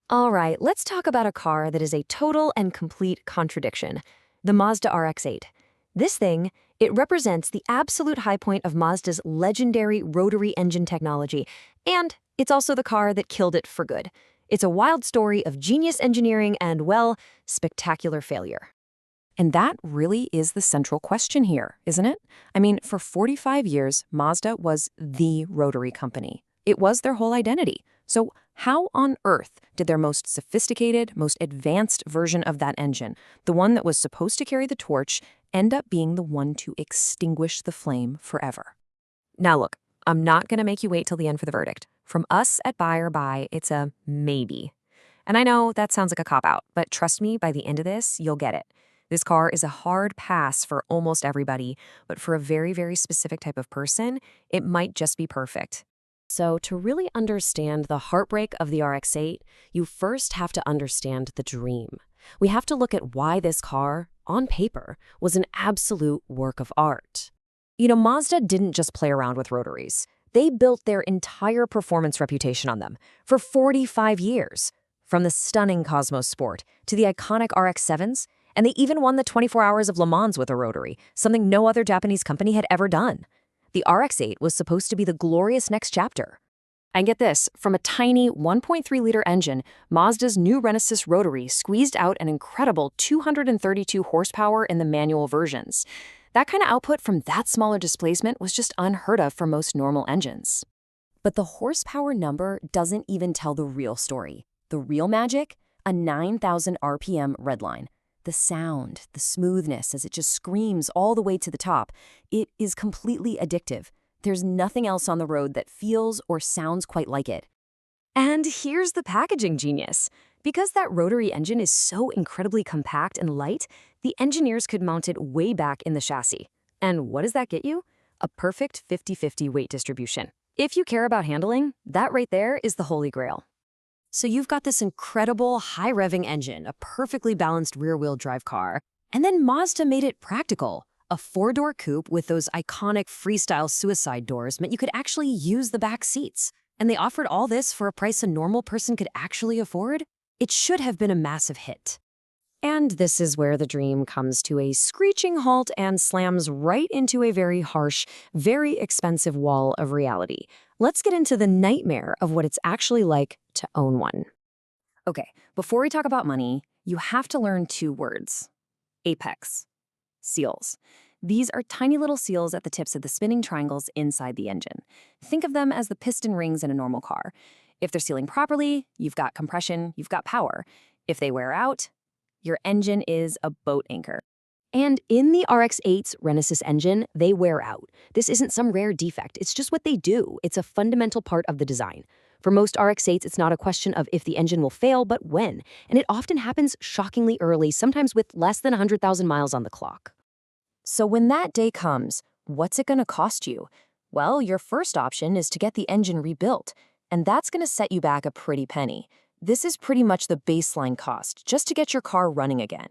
All right, let's talk about a car that is a total and complete contradiction, the Mazda RX-8. This thing, it represents the absolute high point of Mazda's legendary rotary engine technology, and it's also the car that killed it for good. It's a wild story of genius engineering and, well, spectacular failure. And that really is the central question here, isn't it? I mean, for 45 years, Mazda was the rotary company. It was their whole identity. So how on earth did their most sophisticated, most advanced version of that engine, the one that was supposed to carry the torch, end up being the one to extinguish the flame forever? Now look, I'm not going to make you wait till the end for the verdict. From us at Buy or Buy, it's a maybe. And I know that sounds like a cop-out, but trust me, by the end of this, you'll get it. This car is a hard pass for almost everybody, but for a very, very specific type of person, it might just be perfect. So to really understand the heartbreak of the RX-8, you first have to understand the dream. We have to look at why this car, on paper, was an absolute work of art. You know, Mazda didn't just play around with rotaries. They built their entire performance reputation on them for 45 years. From the stunning Cosmos Sport to the iconic RX-7s, and they even won the 24 Hours of Le Mans with a rotary, something no other Japanese company had ever done. The RX-8 was supposed to be the glorious next chapter. And get this, from a tiny 1.3-liter engine, Mazda's new Renesis rotary squeezed out an incredible 232 horsepower in the manual versions. That kind of output from that smaller displacement was just unheard of for most normal engines. But the horsepower number doesn't even tell the real story. The real magic? A 9,000 RPM redline. The sound, the smoothness as it just screams all the way to the top, it is completely addictive. There's nothing else on the road that feels or sounds quite like it. And here's the packaging genius. Because that rotary engine is so incredibly compact and light, the engineers could mount it way back in the chassis. And what does that get you? A perfect 50-50 weight distribution. If you care about handling, that right there is the holy grail. So you've got this incredible high-revving engine, a perfectly balanced rear-wheel drive car, and then Mazda made it practical. A four-door coupe with those iconic freestyle suicide doors meant you could actually use the back seats. And they offered all this for a price a normal person could actually afford? It should have been a massive hit. And this is where the dream comes to a screeching halt and slams right into a very harsh, very expensive wall of reality. Let's get into the nightmare of what it's actually like to own one. Okay, before we talk about money, you have to learn two words. Apex. Seals. These are tiny little seals at the tips of the spinning triangles inside the engine. Think of them as the piston rings in a normal car. If they're sealing properly, you've got compression, you've got power. If they wear out, your engine is a boat anchor. And in the RX-8's Renesis engine, they wear out. This isn't some rare defect, it's just what they do. It's a fundamental part of the design. For most RX-8s, it's not a question of if the engine will fail, but when. And it often happens shockingly early, sometimes with less than 100,000 miles on the clock. So when that day comes, what's it going to cost you? Well, your first option is to get the engine rebuilt, and that's going to set you back a pretty penny. This is pretty much the baseline cost, just to get your car running again.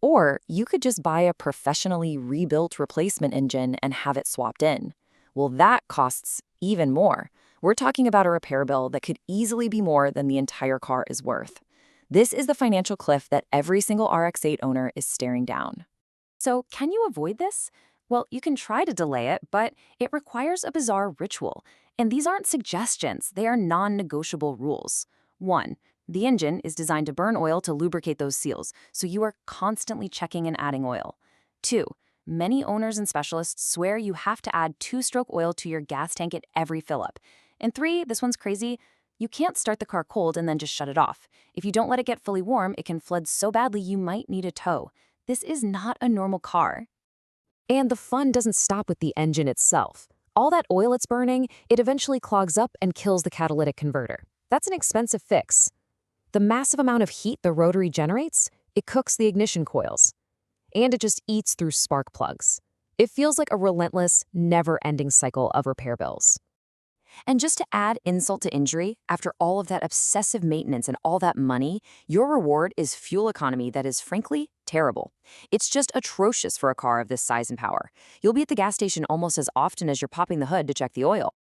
Or you could just buy a professionally rebuilt replacement engine and have it swapped in. Well, that costs even more. We're talking about a repair bill that could easily be more than the entire car is worth. This is the financial cliff that every single RX-8 owner is staring down. So can you avoid this? Well, you can try to delay it, but it requires a bizarre ritual. And these aren't suggestions, they are non-negotiable rules. 1. The engine is designed to burn oil to lubricate those seals, so you are constantly checking and adding oil. 2. Many owners and specialists swear you have to add 2-stroke oil to your gas tank at every fill-up. And 3, this one's crazy, you can't start the car cold and then just shut it off. If you don't let it get fully warm, it can flood so badly you might need a tow. This is not a normal car. And the fun doesn't stop with the engine itself. All that oil it's burning, it eventually clogs up and kills the catalytic converter. That's an expensive fix. The massive amount of heat the rotary generates, it cooks the ignition coils. And it just eats through spark plugs. It feels like a relentless, never-ending cycle of repair bills. And just to add insult to injury, after all of that obsessive maintenance and all that money, your reward is fuel economy that is, frankly, terrible. It's just atrocious for a car of this size and power. You'll be at the gas station almost as often as you're popping the hood to check the oil.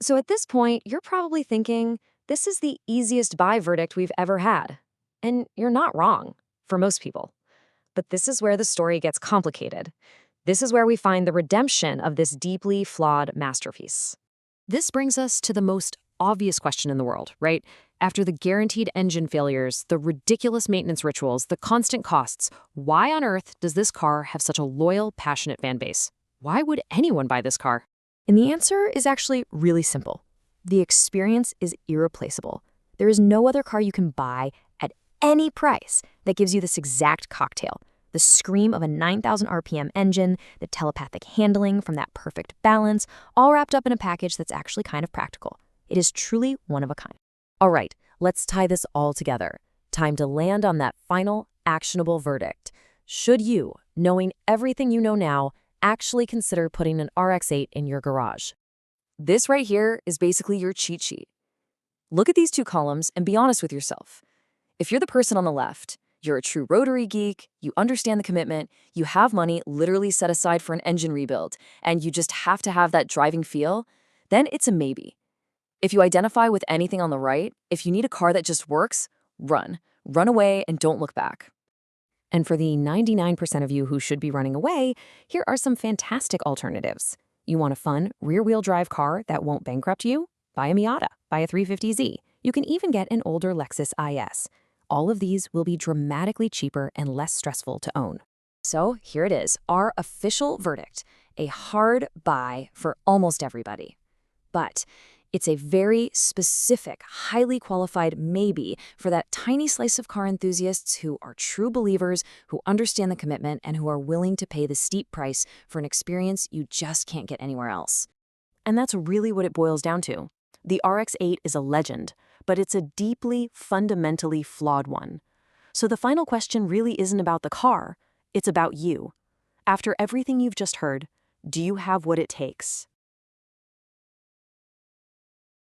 So at this point, you're probably thinking, This is the easiest buy verdict we've ever had. And you're not wrong, for most people. But this is where the story gets complicated. This is where we find the redemption of this deeply flawed masterpiece. This brings us to the most obvious question in the world, right? After the guaranteed engine failures, the ridiculous maintenance rituals, the constant costs, why on earth does this car have such a loyal, passionate fan base? Why would anyone buy this car? And the answer is actually really simple. The experience is irreplaceable. There is no other car you can buy at any price that gives you this exact cocktail. The scream of a 9,000 RPM engine, the telepathic handling from that perfect balance, all wrapped up in a package that's actually kind of practical. It is truly one of a kind. All right, let's tie this all together. Time to land on that final, actionable verdict. Should you, knowing everything you know now, actually consider putting an RX-8 in your garage? This right here is basically your cheat sheet. Look at these two columns and be honest with yourself. If you're the person on the left, you're a true rotary geek, you understand the commitment, you have money literally set aside for an engine rebuild, and you just have to have that driving feel, then it's a maybe. If you identify with anything on the right, if you need a car that just works, run. Run away and don't look back. And for the 99% of you who should be running away, here are some fantastic alternatives. You want a fun, rear-wheel drive car that won't bankrupt you? Buy a Miata, buy a 350Z. You can even get an older Lexus IS. All of these will be dramatically cheaper and less stressful to own. So here it is, our official verdict, a hard buy for almost everybody. But it's a very specific, highly qualified maybe for that tiny slice of car enthusiasts who are true believers, who understand the commitment, and who are willing to pay the steep price for an experience you just can't get anywhere else. And that's really what it boils down to. The RX-8 is a legend, but it's a deeply, fundamentally flawed one. So the final question really isn't about the car, it's about you. After everything you've just heard, do you have what it takes?